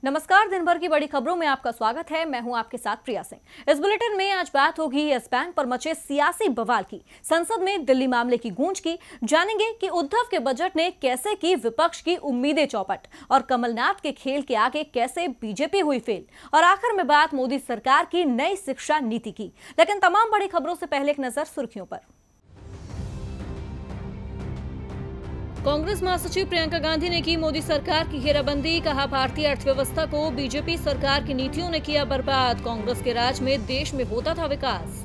नमस्कार, दिन भर की बड़ी खबरों में आपका स्वागत है। मैं हूं आपके साथ प्रिया सिंह। इस बुलेटिन में आज बात होगी यस बैंक पर मचे सियासी बवाल की, संसद में दिल्ली मामले की गूंज की, जानेंगे कि उद्धव के बजट ने कैसे की विपक्ष की उम्मीदें चौपट और कमलनाथ के खेल के आगे कैसे बीजेपी हुई फेल, और आखिर में बात मोदी सरकार की नई शिक्षा नीति की। लेकिन तमाम बड़ी खबरों से पहले एक नजर सुर्खियों पर। कांग्रेस महासचिव प्रियंका गांधी ने की मोदी सरकार की घेराबंदी, कहा भारतीय अर्थव्यवस्था को बीजेपी सरकार की नीतियों ने किया बर्बाद, कांग्रेस के राज में देश में होता था विकास।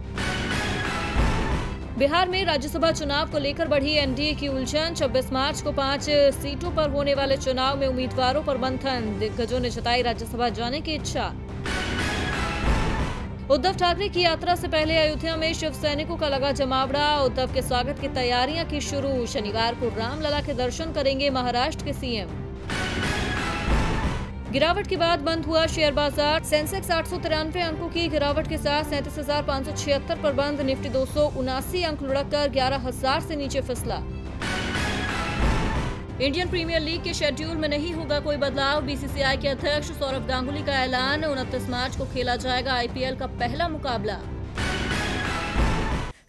बिहार में राज्यसभा चुनाव को लेकर बढ़ी एनडीए की उलझन, 26 मार्च को 5 सीटों पर होने वाले चुनाव में उम्मीदवारों पर मंथन, दिग्गजों ने जताई राज्यसभा जाने की इच्छा। उद्धव ठाकरे की यात्रा से पहले अयोध्या में शिव सैनिकों का लगा जमावड़ा, उद्धव के स्वागत की तैयारियां की शुरू, शनिवार को रामलला के दर्शन करेंगे महाराष्ट्र के सीएम। गिरावट के बाद बंद हुआ शेयर बाजार, सेंसेक्स 893 अंकों की गिरावट के साथ 37,576 पर बंद, निफ्टी 279 अंक लुढ़ककर 11,000 से नीचे फिसला। इंडियन प्रीमियर लीग के शेड्यूल में नहीं होगा कोई बदलाव, बीसीसीआई के अध्यक्ष सौरव गांगुली का ऐलान, 29 मार्च को खेला जाएगा आईपीएल का पहला मुकाबला।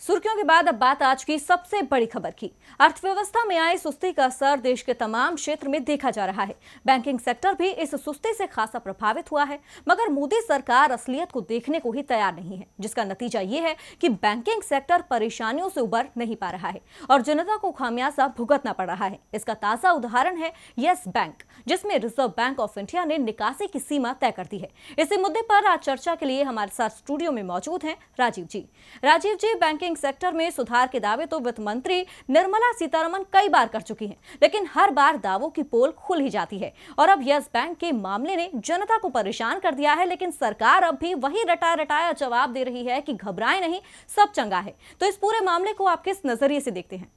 सुर्खियों के बाद अब बात आज की सबसे बड़ी खबर की। अर्थव्यवस्था में आई सुस्ती का असर देश के तमाम क्षेत्र में देखा जा रहा है। बैंकिंग सेक्टर भी इस सुस्ती से खासा प्रभावित हुआ है, मगर मोदी सरकार असलियत को देखने को ही तैयार नहीं है, जिसका नतीजा ये है कि बैंकिंग सेक्टर परेशानियों से उबर नहीं पा रहा है और जनता को खामियाजा भुगतना पड़ रहा है। इसका ताजा उदाहरण है यस बैंक, जिसमें रिजर्व बैंक ऑफ इंडिया ने निकासी की सीमा तय कर दी है। इसी मुद्दे पर आज चर्चा के लिए हमारे साथ स्टूडियो में मौजूद हैं राजीव जी। बैंकिंग सेक्टर में सुधार के दावे तो वित्त मंत्री निर्मला सीतारमण कई बार कर चुकी हैं, लेकिन हर बार दावों की पोल खुल ही जाती है और अब यस बैंक के मामले ने जनता को परेशान कर दिया है। लेकिन सरकार अब भी वही रटाया रटाया जवाब दे रही है कि घबराएं नहीं, सब चंगा है। तो इस पूरे मामले को आप किस नजरिए से देखते हैं?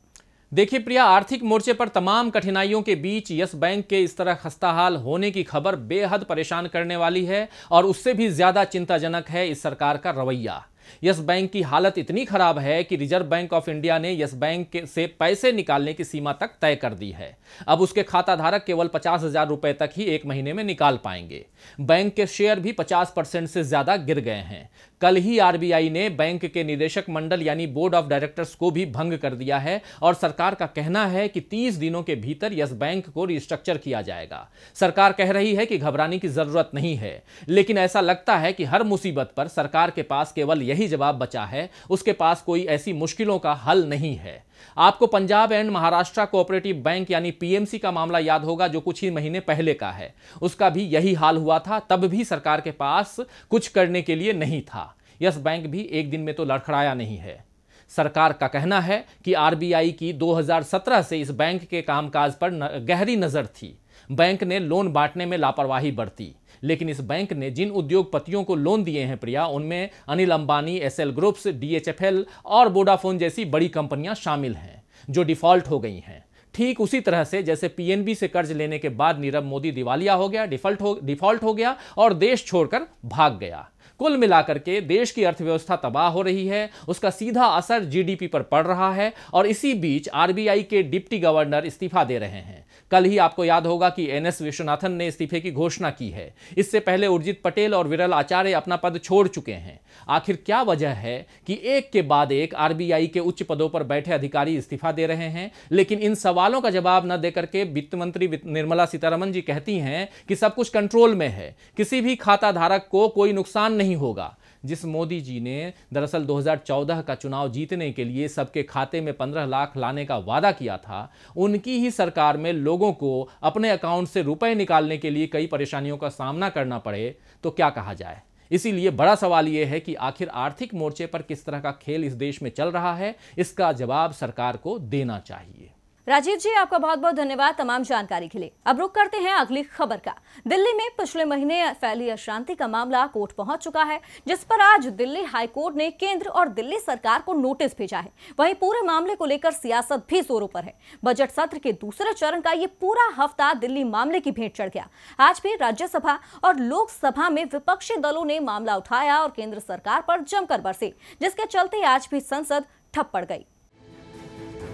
देखिए प्रिया, आर्थिक मोर्चे पर तमाम कठिनाइयों के बीच यस बैंक के इस तरह खस्ताहाल होने की खबर बेहद परेशान करने वाली है और उससे भी ज्यादा चिंताजनक है इस सरकार का रवैया। यस बैंक की हालत इतनी खराब है कि रिजर्व बैंक ऑफ इंडिया ने यस बैंक से पैसे निकालने की सीमा तक तय कर दी है। अब उसके खाता धारक केवल 50,000 रुपए तक ही एक महीने में निकाल पाएंगे। बैंक के शेयर भी 50% से ज्यादा गिर गए हैं। कल ही आरबीआई ने बैंक के निदेशक मंडल यानी बोर्ड ऑफ डायरेक्टर्स को भी भंग कर दिया है और सरकार का कहना है कि 30 दिनों के भीतर यस बैंक को रिस्ट्रक्चर किया जाएगा। सरकार कह रही है कि घबराने की जरूरत नहीं है, लेकिन ऐसा लगता है कि हर मुसीबत पर सरकार के पास केवल यही जवाब बचा है, उसके पास कोई ऐसी मुश्किलों का हल नहीं है। आपको Punjab and Maharashtra cooperative bank यानी पीएमसी का मामला याद होगा, जो कुछ ही महीने पहले का है। उसका भी यही हाल हुआ था, तब भी सरकार के पास कुछ करने के लिए नहीं था। यस बैंक भी एक दिन में तो लड़खड़ाया नहीं है। सरकार का कहना है कि आरबीआई की 2017 से इस बैंक के कामकाज पर गहरी नजर थी। बैंक ने लोन बांटने में लापरवाही बरती, लेकिन इस बैंक ने जिन उद्योगपतियों को लोन दिए हैं प्रिया, उनमें Anil Ambani, SL groups, DHFL और वोडाफोन जैसी बड़ी कंपनियां शामिल हैं जो डिफॉल्ट हो गई हैं। ठीक उसी तरह से जैसे पीएनबी से कर्ज लेने के बाद नीरव मोदी दिवालिया हो गया, डिफॉल्ट हो गया और देश छोड़कर भाग गया। कुल मिलाकर के देश की अर्थव्यवस्था तबाह हो रही है, उसका सीधा असर जीडीपी पर पड़ रहा है और इसी बीच आरबीआई के डिप्टी गवर्नर इस्तीफा दे रहे हैं। कल ही आपको याद होगा कि एनएस विश्वनाथन ने इस्तीफे की घोषणा की है। इससे पहले उर्जित पटेल और विरल आचार्य अपना पद छोड़ चुके हैं। आखिर क्या वजह है कि एक के बाद एक आरबीआई के उच्च पदों पर बैठे अधिकारी इस्तीफा दे रहे हैं? लेकिन इन सवालों का जवाब न देकर के वित्त मंत्री निर्मला सीतारमण जी कहती हैं कि सब कुछ कंट्रोल में है, किसी भी खाता धारक को कोई नुकसान नहीं होगा। जिस मोदी जी ने दरअसल 2014 का चुनाव जीतने के लिए सबके खाते में 15 लाख लाने का वादा किया था, उनकी ही सरकार में लोगों को अपने अकाउंट से रुपए निकालने के लिए कई परेशानियों का सामना करना पड़े तो क्या कहा जाए। इसीलिए बड़ा सवाल यह है कि आखिर आर्थिक मोर्चे पर किस तरह का खेल इस देश में चल रहा है, इसका जवाब सरकार को देना चाहिए। राजीव जी, आपका बहुत बहुत धन्यवाद तमाम जानकारी के लिए। अब रुक करते हैं अगली खबर का। दिल्ली में पिछले महीने फैली अशांति का मामला कोर्ट पहुंच चुका है, जिस पर आज दिल्ली हाई कोर्ट ने केंद्र और दिल्ली सरकार को नोटिस भेजा है। वहीं पूरे मामले को लेकर सियासत भी जोरों पर है। बजट सत्र के दूसरे चरण का ये पूरा हफ्ता दिल्ली मामले की भेंट चढ़ गया। आज भी राज्यसभा और लोकसभा में विपक्षी दलों ने मामला उठाया और केंद्र सरकार पर जमकर बरसे, जिसके चलते आज भी संसद ठप पड़ गई।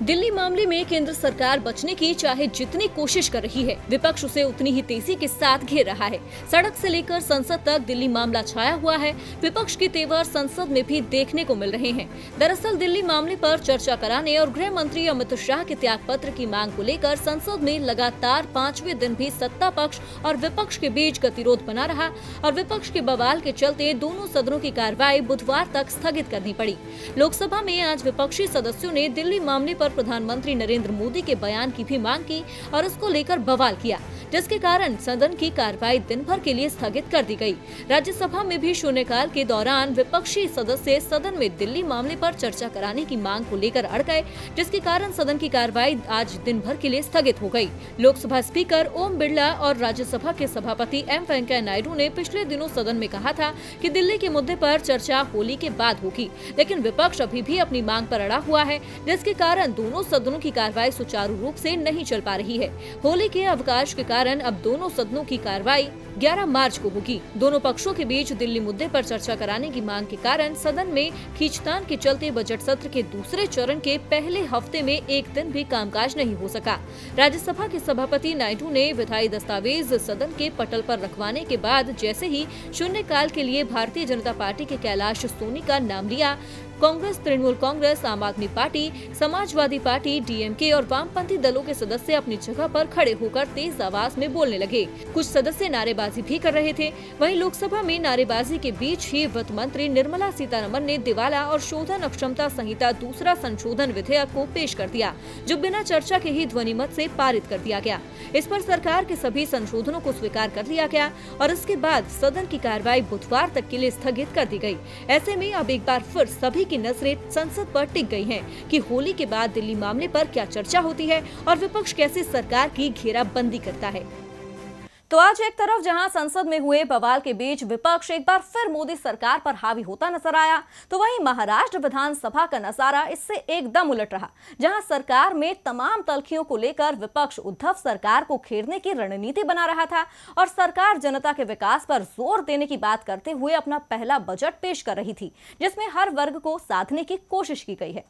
दिल्ली मामले में केंद्र सरकार बचने की चाहे जितनी कोशिश कर रही है, विपक्ष उसे उतनी ही तेजी के साथ घेर रहा है। सड़क से लेकर संसद तक दिल्ली मामला छाया हुआ है। विपक्ष के तेवर संसद में भी देखने को मिल रहे हैं। दरअसल दिल्ली मामले पर चर्चा कराने और गृह मंत्री अमित शाह के त्याग पत्र की मांग को लेकर संसद में लगातार 5वें दिन भी सत्ता पक्ष और विपक्ष के बीच गतिरोध बना रहा और विपक्ष के बवाल के चलते दोनों सदनों की कार्रवाई बुधवार तक स्थगित करनी पड़ी। लोकसभा में आज विपक्षी सदस्यों ने दिल्ली मामले पर प्रधानमंत्री नरेंद्र मोदी के बयान की भी मांग की और उसको लेकर बवाल किया, जिसके कारण सदन की कार्रवाई दिन भर के लिए स्थगित कर दी गई। राज्यसभा में भी शून्यकाल के दौरान विपक्षी सदस्य सदन में दिल्ली मामले पर चर्चा कराने की मांग को लेकर अड़ गए, जिसके कारण सदन की कार्रवाई आज दिन भर के लिए स्थगित हो गई। लोकसभा स्पीकर ओम बिरला और राज्यसभा के सभापति एम वेंकैया नायडू ने पिछले दिनों सदन में कहा था कि दिल्ली के मुद्दे पर चर्चा होली के बाद होगी, लेकिन विपक्ष अभी भी अपनी मांग पर अड़ा हुआ है, जिसके कारण दोनों सदनों की कार्रवाई सुचारू रूप से नहीं चल पा रही है। होली के अवकाश के कारण अब दोनों सदनों की कार्रवाई 11 मार्च को होगी। दोनों पक्षों के बीच दिल्ली मुद्दे पर चर्चा कराने की मांग के कारण सदन में खींचतान के चलते बजट सत्र के दूसरे चरण के पहले हफ्ते में एक दिन भी कामकाज नहीं हो सका। राज्यसभा के सभापति नायडू ने विधायी दस्तावेज सदन के पटल पर रखवाने के बाद जैसे ही शून्यकाल के लिए भारतीय जनता पार्टी के कैलाश सोनी का नाम लिया, कांग्रेस, तृणमूल कांग्रेस, आम आदमी पार्टी, समाजवादी पार्टी, डीएमके और वामपंथी दलों के सदस्य अपनी जगह पर खड़े होकर तेज आवाज में बोलने लगे। कुछ सदस्य नारेबाजी भी कर रहे थे। वहीं लोकसभा में नारेबाजी के बीच ही वित्त मंत्री निर्मला सीतारमण ने दिवाला और शोधन अक्षमता संहिता दूसरा संशोधन विधेयक को पेश कर दिया, जो बिना चर्चा के ही ध्वनिमत से पारित कर दिया गया। इस पर सरकार के सभी संशोधनों को स्वीकार कर लिया गया और इसके बाद सदन की कार्रवाई बुधवार तक के लिए स्थगित कर दी गई। ऐसे में अब एक बार फिर सभी की नजरें संसद पर टिक गई हैं कि होली के बाद दिल्ली मामले पर क्या चर्चा होती है और विपक्ष कैसे सरकार की घेराबंदी करता है। तो आज एक तरफ जहां संसद में हुए बवाल के बीच विपक्ष एक बार फिर मोदी सरकार पर हावी होता नजर आया, तो वहीं महाराष्ट्र विधानसभा का नजारा इससे एकदम उलट रहा, जहां सरकार में तमाम तल्खियों को लेकर विपक्ष उद्धव सरकार को घेरने की रणनीति बना रहा था और सरकार जनता के विकास पर जोर देने की बात करते हुए अपना पहला बजट पेश कर रही थी, जिसमें हर वर्ग को साधने की कोशिश की गई है।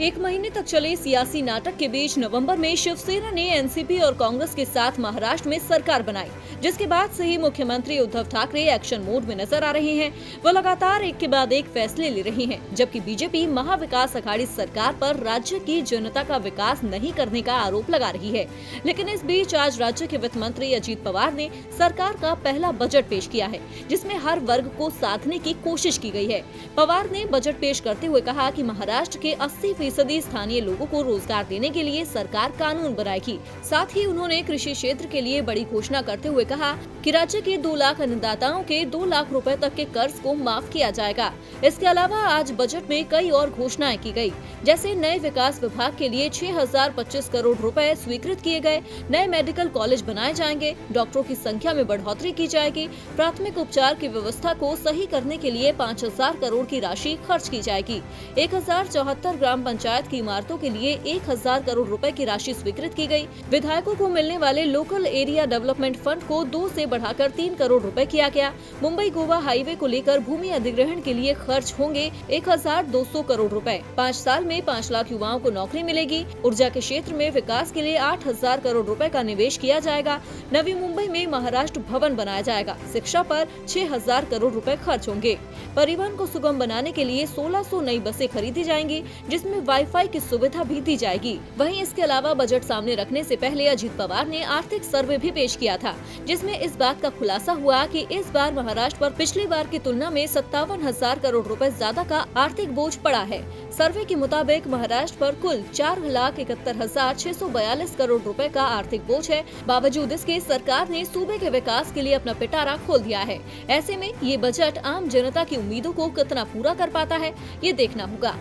एक महीने तक चले सियासी नाटक के बीच नवंबर में शिवसेना ने एनसीपी और कांग्रेस के साथ महाराष्ट्र में सरकार बनाई, जिसके बाद से ही मुख्यमंत्री उद्धव ठाकरे एक्शन मोड में नजर आ रहे हैं। वो लगातार एक के बाद एक फैसले ले रहे हैं, जबकि बीजेपी महाविकास अघाड़ी सरकार पर राज्य की जनता का विकास नहीं करने का आरोप लगा रही है। लेकिन इस बीच आज राज्य के वित्त मंत्री अजित पवार ने सरकार का पहला बजट पेश किया है, जिसमें हर वर्ग को साधने की कोशिश की गई है। पवार ने बजट पेश करते हुए कहा कि महाराष्ट्र के 80% स्थानीय लोगों को रोजगार देने के लिए सरकार कानून बनाएगी। साथ ही उन्होंने कृषि क्षेत्र के लिए बड़ी घोषणा करते हुए कहा कि राज्य के 2 लाख अन्नदाताओं के 2 लाख रुपए तक के कर्ज को माफ किया जाएगा। इसके अलावा आज बजट में कई और घोषणाएं की गई, जैसे नए विकास विभाग के लिए 6025 करोड़ रुपए स्वीकृत किए गए, नए मेडिकल कॉलेज बनाए जाएंगे, डॉक्टरों की संख्या में बढ़ोतरी की जाएगी, प्राथमिक उपचार की व्यवस्था को सही करने के लिए 5000 करोड़ की राशि खर्च की जाएगी, 1074 ग्राम पंचायत की इमारतों के लिए 1000 करोड़ रुपए की राशि स्वीकृत की गई। विधायकों को मिलने वाले लोकल एरिया डेवलपमेंट फंड को 2 से बढ़ाकर 3 करोड़ रुपए किया गया। मुंबई गोवा हाईवे को लेकर भूमि अधिग्रहण के लिए खर्च होंगे 1200 करोड़ रुपए। 5 साल में 5 लाख युवाओं को नौकरी मिलेगी। ऊर्जा के क्षेत्र में विकास के लिए 8000 करोड़ रुपए का निवेश किया जाएगा। नवी मुंबई में महाराष्ट्र भवन बनाया जाएगा। शिक्षा पर 6000 करोड़ रुपए खर्च होंगे। परिवहन को सुगम बनाने के लिए 1600 नई बसें खरीदी जाएंगी, जिसमें वाईफाई की सुविधा भी दी जाएगी। वहीं इसके अलावा बजट सामने रखने से पहले अजित पवार ने आर्थिक सर्वे भी पेश किया था, जिसमें इस बात का खुलासा हुआ कि इस बार महाराष्ट्र पर पिछली बार की तुलना में 57,000 करोड़ रुपए ज्यादा का आर्थिक बोझ पड़ा है। सर्वे के मुताबिक महाराष्ट्र पर कुल 4,71,642 करोड़ रुपए का आर्थिक बोझ है। बावजूद इसके सरकार ने सूबे के विकास के लिए अपना पिटारा खोल दिया है। ऐसे में ये बजट आम जनता की उम्मीदों को कितना पूरा कर पाता है, ये देखना होगा।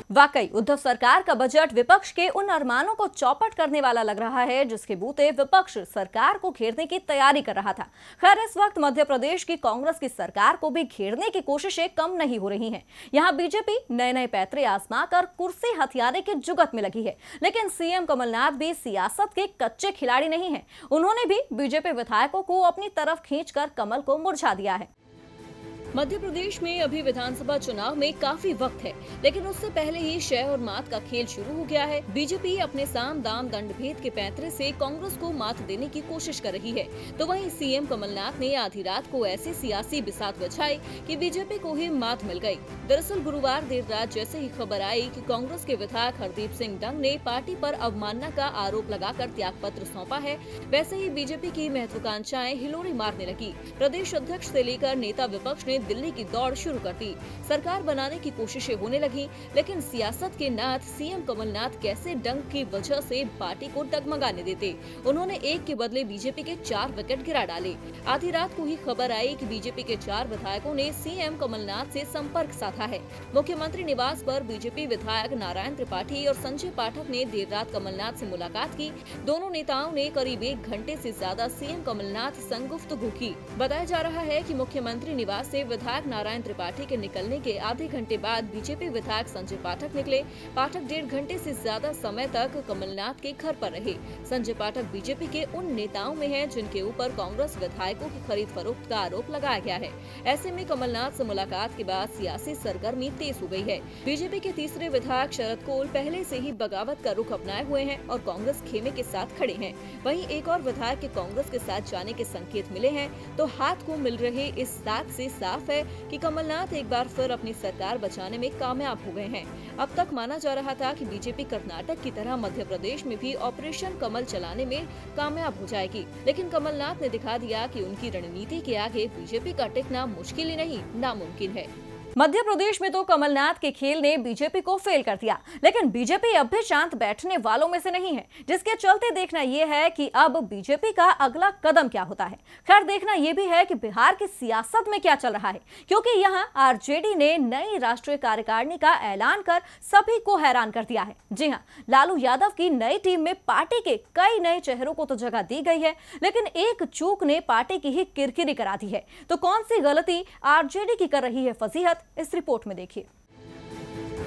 वाकई उद्धव सरकार का बजट विपक्ष के उन अरमानों को चौपट करने वाला लग रहा है, जिसके बूते विपक्ष सरकार को घेरने की तैयारी कर रहा था। खैर, इस वक्त मध्य प्रदेश की कांग्रेस की सरकार को भी घेरने की कोशिशें कम नहीं हो रही हैं। यहां बीजेपी नए नए पैतरे आजमाकर कुर्सी हथियाने की जुगत में लगी है, लेकिन सीएम कमलनाथ भी सियासत के कच्चे खिलाड़ी नहीं है। उन्होंने भी बीजेपी विधायकों को अपनी तरफ खींचकर कमल को मुरझा दिया है। मध्य प्रदेश में अभी विधानसभा चुनाव में काफी वक्त है, लेकिन उससे पहले ही शय और मात का खेल शुरू हो गया है। बीजेपी अपने साम दाम दंड भेद के पैंतरे से कांग्रेस को मात देने की कोशिश कर रही है, तो वहीं सीएम कमलनाथ ने आधी रात को ऐसी सियासी बिसात बिछाई कि बीजेपी को ही मात मिल गई। दरअसल गुरुवार देर रात जैसे ही खबर आई कि कांग्रेस के विधायक हरदीप सिंह डंग ने पार्टी पर अवमानना का आरोप लगाकर त्याग पत्र सौंपा है, वैसे ही बीजेपी की महत्वाकांक्षाएं हिलोरी मारने लगी। प्रदेश अध्यक्ष से लेकर नेता विपक्ष ने दिल्ली की दौड़ शुरू कर दी। सरकार बनाने की कोशिशें होने लगी, लेकिन सियासत के नाथ सीएम कमलनाथ कैसे डंग की वजह से पार्टी को डगमगाने देते। उन्होंने एक के बदले बीजेपी के 4 विकेट गिरा डाले। आधी रात को ही खबर आई कि बीजेपी के 4 विधायकों ने सीएम कमलनाथ से संपर्क साधा है। मुख्यमंत्री निवास पर बीजेपी विधायक नारायण त्रिपाठी और संजय पाठक ने देर रात कमलनाथ से मुलाकात की। दोनों नेताओं ने करीब 1 घंटे से ज्यादा सीएम कमलनाथ संग गुफ्तगू की। बताया जा रहा है कि मुख्यमंत्री निवास से विधायक नारायण त्रिपाठी के निकलने के आधे घंटे बाद बीजेपी विधायक संजय पाठक निकले। पाठक 1.5 घंटे से ज्यादा समय तक कमलनाथ के घर पर रहे। संजय पाठक बीजेपी के उन नेताओं में हैं जिनके ऊपर कांग्रेस विधायकों की खरीद फरोख्त का आरोप लगाया गया है। ऐसे में कमलनाथ से मुलाकात के बाद सियासी सरगर्मी तेज हो गई है। बीजेपी के तीसरे विधायक शरद कोल पहले से ही बगावत का रुख अपनाए हुए हैं और कांग्रेस खेमे के साथ खड़े हैं। वहीं एक और विधायक के कांग्रेस के साथ जाने के संकेत मिले हैं, तो हाथ को मिल रहे इस बात से साफ है कि कमलनाथ एक बार फिर अपनी सरकार बचाने में कामयाब हो गए हैं। अब तक माना जा रहा था कि बीजेपी कर्नाटक की तरह मध्य प्रदेश में भी ऑपरेशन कमल चलाने में कामयाब हो जाएगी, लेकिन कमलनाथ ने दिखा दिया कि उनकी रणनीति के आगे बीजेपी का टिकना मुश्किल ही नहीं नामुमकिन है। मध्य प्रदेश में तो कमलनाथ के खेल ने बीजेपी को फेल कर दिया, लेकिन बीजेपी अब भी शांत बैठने वालों में से नहीं है, जिसके चलते देखना यह है कि अब बीजेपी का अगला कदम क्या होता है। खैर देखना यह भी है कि बिहार की सियासत में क्या चल रहा है, क्योंकि यहां आरजेडी ने नई राष्ट्रीय कार्यकारिणी का ऐलान कर सभी को हैरान कर दिया है। जी हां, लालू यादव की नई टीम में पार्टी के कई नए चेहरों को तो जगह दी गई है, लेकिन एक चूक ने पार्टी की ही किरकिरी करा दी है। तो कौन सी गलती आरजेडी की कर रही है फजीहत, इस रिपोर्ट में देखिए।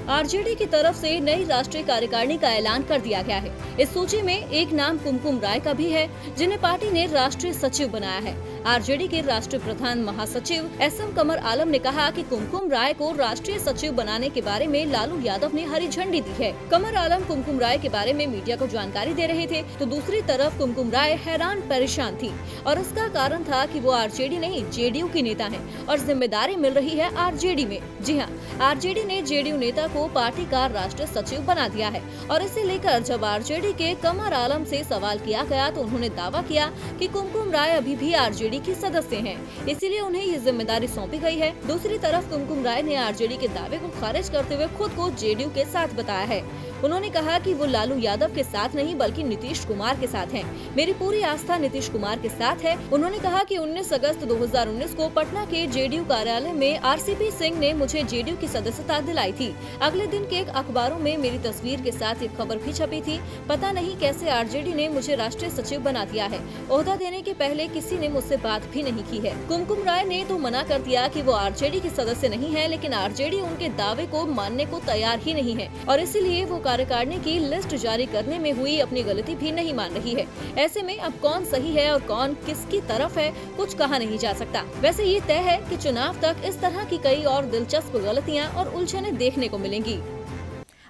आरजेडी की तरफ से नई राष्ट्रीय कार्यकारिणी का ऐलान कर दिया गया है। इस सूची में एक नाम कुमकुम राय का भी है, जिन्हें पार्टी ने राष्ट्रीय सचिव बनाया है। आरजेडी के राष्ट्रीय प्रधान महासचिव SM कमर आलम ने कहा कि कुमकुम राय को राष्ट्रीय सचिव बनाने के बारे में लालू यादव ने हरी झंडी दी है। कमर आलम कुमकुम राय के बारे में मीडिया को जानकारी दे रहे थे, तो दूसरी तरफ कुमकुम राय हैरान परेशान थी, और इसका कारण था कि वो आरजेडी नहीं जेडीयू की नेता है और जिम्मेदारी मिल रही है आरजेडी में। जी हाँ, आरजेडी ने जेडीयू नेता को पार्टी का राष्ट्रीय सचिव बना दिया है, और इसे लेकर जब आरजेडी के कमर आलम से सवाल किया गया तो उन्होंने दावा किया कि कुमकुम राय अभी भी आरजेडी की सदस्य हैं, इसीलिए उन्हें ये जिम्मेदारी सौंपी गई है। दूसरी तरफ कुमकुम राय ने आरजेडी के दावे को खारिज करते हुए खुद को जेडीयू के साथ बताया है। उन्होंने कहा कि वो लालू यादव के साथ नहीं बल्कि नीतीश कुमार के साथ हैं। मेरी पूरी आस्था नीतीश कुमार के साथ है। उन्होंने कहा कि 19 अगस्त 2019 को पटना के जेडीयू कार्यालय में आरसीपी सिंह ने मुझे जेडीयू की सदस्यता दिलाई थी। अगले दिन के एक अखबारों में मेरी तस्वीर के साथ एक खबर भी छपी थी। पता नहीं कैसे आरजेडी ने मुझे राष्ट्रीय सचिव बना दिया है। ओहदा देने के पहले किसी ने मुझसे बात भी नहीं की है। कुमकुम राय ने तो मना कर दिया कि वो आरजेडी के सदस्य नहीं है, लेकिन आरजेडी उनके दावे को मानने को तैयार ही नहीं है, और इसीलिए वो कार्यकारिणी की लिस्ट जारी करने में हुई अपनी गलती भी नहीं मान रही है। ऐसे में अब कौन सही है और कौन किसकी तरफ है, कुछ कहा नहीं जा सकता। वैसे ये तय है कि चुनाव तक इस तरह की कई और दिलचस्प गलतियां और उलझनें देखने को मिलेंगी।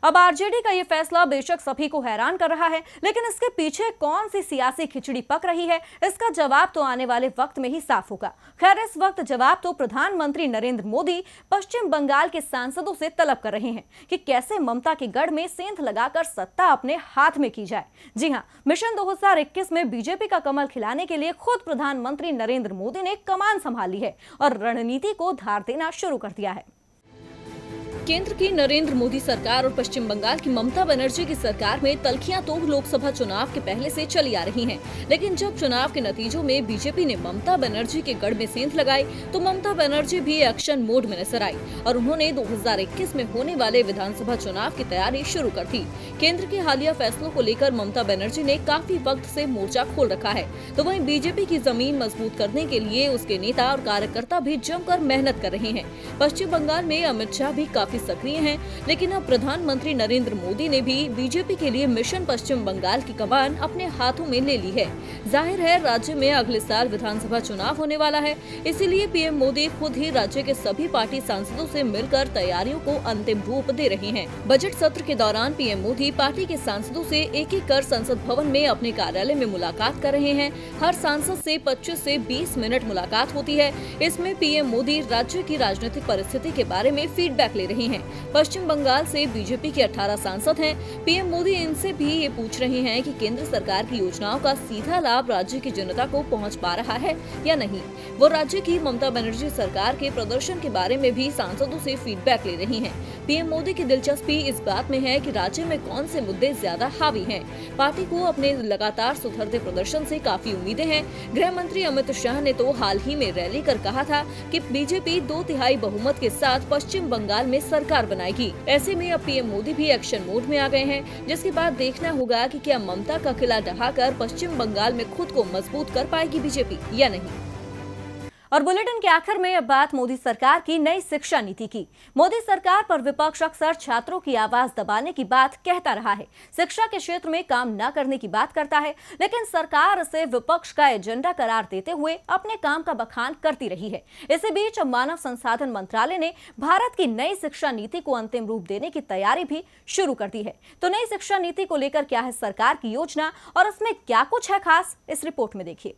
अब आरजेडी का ये फैसला बेशक सभी को हैरान कर रहा है, लेकिन इसके पीछे कौन सी सियासी खिचड़ी पक रही है, इसका जवाब तो आने वाले वक्त में ही साफ होगा। खैर इस वक्त जवाब तो प्रधानमंत्री नरेंद्र मोदी पश्चिम बंगाल के सांसदों से तलब कर रहे हैं कि कैसे ममता के गढ़ में सेंध लगाकर सत्ता अपने हाथ में की जाए। जी हाँ, मिशन 2021 में बीजेपी का कमल खिलाने के लिए खुद प्रधानमंत्री नरेंद्र मोदी ने कमान संभाल ली है और रणनीति को धार देना शुरू कर दिया है। केंद्र की नरेंद्र मोदी सरकार और पश्चिम बंगाल की ममता बनर्जी की सरकार में तल्खियां तो लोकसभा चुनाव के पहले से चली आ रही हैं, लेकिन जब चुनाव के नतीजों में बीजेपी ने ममता बनर्जी के गढ़ में सेंध लगाई तो ममता बनर्जी भी एक्शन मोड में नजर आई और उन्होंने 2021 में होने वाले विधानसभा चुनाव की तैयारी शुरू कर दी। केंद्र के हालिया फैसलों को लेकर ममता बनर्जी ने काफी वक्त से मोर्चा खोल रखा है, तो वहीं बीजेपी की जमीन मजबूत करने के लिए उसके नेता और कार्यकर्ता भी जमकर मेहनत कर रहे हैं। पश्चिम बंगाल में अमित शाह भी काफी सक्रिय हैं, लेकिन अब प्रधानमंत्री नरेंद्र मोदी ने भी बीजेपी के लिए मिशन पश्चिम बंगाल की कमान अपने हाथों में ले ली है। जाहिर है राज्य में अगले साल विधानसभा चुनाव होने वाला है, इसीलिए पीएम मोदी खुद ही राज्य के सभी पार्टी सांसदों से मिलकर तैयारियों को अंतिम रूप दे रहे हैं। बजट सत्र के दौरान पीएम मोदी पार्टी के सांसदों से एक-एक कर संसद भवन में अपने कार्यालय में मुलाकात कर रहे हैं। हर सांसद से 25 से 20 मिनट मुलाकात होती है। इसमें पीएम मोदी राज्य की राजनीतिक परिस्थिति के बारे में फीडबैक ले रहे हैं। पश्चिम बंगाल से बीजेपी के 18 सांसद हैं। पीएम मोदी इनसे भी ये पूछ रहे हैं कि केंद्र सरकार की योजनाओं का सीधा लाभ राज्य की जनता को पहुंच पा रहा है या नहीं। वो राज्य की ममता बनर्जी सरकार के प्रदर्शन के बारे में भी सांसदों से फीडबैक ले रही हैं। पीएम मोदी की दिलचस्पी इस बात में है कि राज्य में कौन से मुद्दे ज्यादा हावी हैं। पार्टी को अपने लगातार सुधरते प्रदर्शन से काफी उम्मीदें हैं। गृह मंत्री अमित शाह ने तो हाल ही में रैली कर कहा था कि बीजेपी 2/3 बहुमत के साथ पश्चिम बंगाल में सरकार बनाएगी। ऐसे में अब पीएम मोदी भी एक्शन मोड में आ गए हैं, जिसके बाद देखना होगा कि क्या ममता का किला ढहाकर पश्चिम बंगाल में खुद को मजबूत कर पाएगी बीजेपी या नहीं। और बुलेटिन के आखिर में अब बात मोदी सरकार की नई शिक्षा नीति की। मोदी सरकार पर विपक्ष अक्सर छात्रों की आवाज दबाने की बात कहता रहा है, शिक्षा के क्षेत्र में काम न करने की बात करता है, लेकिन सरकार इसे विपक्ष का एजेंडा करार देते हुए अपने काम का बखान करती रही है। इसी बीच अब मानव संसाधन मंत्रालय ने भारत की नई शिक्षा नीति को अंतिम रूप देने की तैयारी भी शुरू कर दी है। तो नई शिक्षा नीति को लेकर क्या है सरकार की योजना और इसमें क्या कुछ है खास, इस रिपोर्ट में देखिए।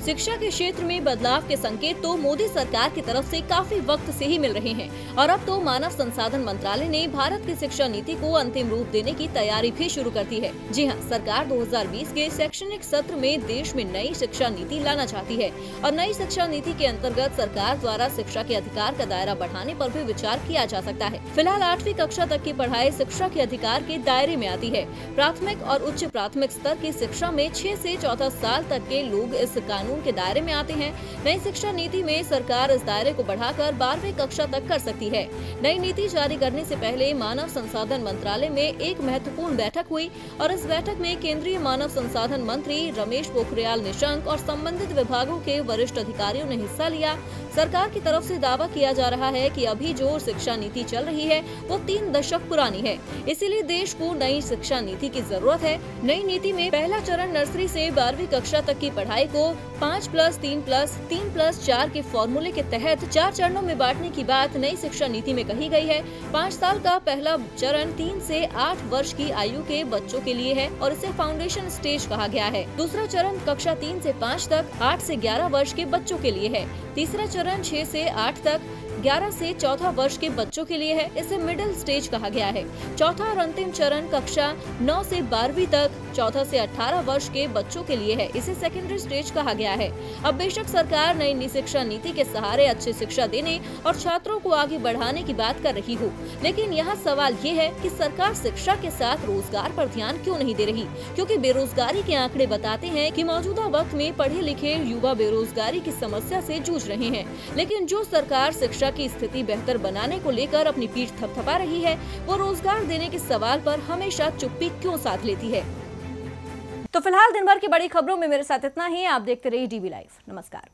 शिक्षा के क्षेत्र में बदलाव के संकेत तो मोदी सरकार की तरफ से काफी वक्त से ही मिल रहे हैं और अब तो मानव संसाधन मंत्रालय ने भारत की शिक्षा नीति को अंतिम रूप देने की तैयारी भी शुरू कर दी है। जी हां, सरकार 2020 के शैक्षणिक सत्र में देश में नई शिक्षा नीति लाना चाहती है और नई शिक्षा नीति के अंतर्गत सरकार द्वारा शिक्षा के अधिकार का दायरा बढ़ाने पर भी विचार किया जा सकता है। फिलहाल 8वीं कक्षा तक की पढ़ाई शिक्षा के अधिकार के दायरे में आती है। प्राथमिक और उच्च प्राथमिक स्तर की शिक्षा में 6 से 14 साल तक के लोग इस कानून के दायरे में आते हैं। नई शिक्षा नीति में सरकार इस दायरे को बढ़ाकर 12वीं कक्षा तक कर सकती है। नई नीति जारी करने से पहले मानव संसाधन मंत्रालय में एक महत्वपूर्ण बैठक हुई और इस बैठक में केंद्रीय मानव संसाधन मंत्री रमेश पोखरियाल निशंक और संबंधित विभागों के वरिष्ठ अधिकारियों ने हिस्सा लिया। सरकार की तरफ से दावा किया जा रहा है कि अभी जो शिक्षा नीति चल रही है वो 3 दशक पुरानी है, इसीलिए देश को नई शिक्षा नीति की जरूरत है। नई नीति में पहला चरण नर्सरी से 12वीं कक्षा तक की पढ़ाई को 5+3+3+4 के फॉर्मूले के तहत 4 चरणों में बांटने की बात नई शिक्षा नीति में कही गई है। 5 साल का पहला चरण 3 से 8 वर्ष की आयु के बच्चों के लिए है और इसे फाउंडेशन स्टेज कहा गया है। दूसरा चरण कक्षा 3 से 5 तक 8 से 11 वर्ष के बच्चों के लिए है। तीसरा चरण 6 से 8 तक 11 से 14 वर्ष के बच्चों के लिए है, इसे मिडिल स्टेज कहा गया है। चौथा और अंतिम चरण कक्षा 9 से 12वीं तक 14 से 18 वर्ष के बच्चों के लिए है, इसे सेकेंडरी स्टेज कहा गया है। अब बेशक सरकार नई शिक्षा नीति के सहारे अच्छी शिक्षा देने और छात्रों को आगे बढ़ाने की बात कर रही हो, लेकिन यहाँ सवाल ये है कि सरकार शिक्षा के साथ रोजगार पर ध्यान क्यों नहीं दे रही, क्योंकि बेरोजगारी के आंकड़े बताते हैं कि मौजूदा वक्त में पढ़े लिखे युवा बेरोजगारी की समस्या से जूझ रहे हैं। लेकिन जो सरकार शिक्षा की स्थिति बेहतर बनाने को लेकर अपनी पीठ थपथपा रही है, वो रोजगार देने के सवाल पर हमेशा चुप्पी क्यों साध लेती है। तो फिलहाल दिन भर की बड़ी खबरों में मेरे साथ इतना ही। आप देखते रहिए DB लाइव। नमस्कार।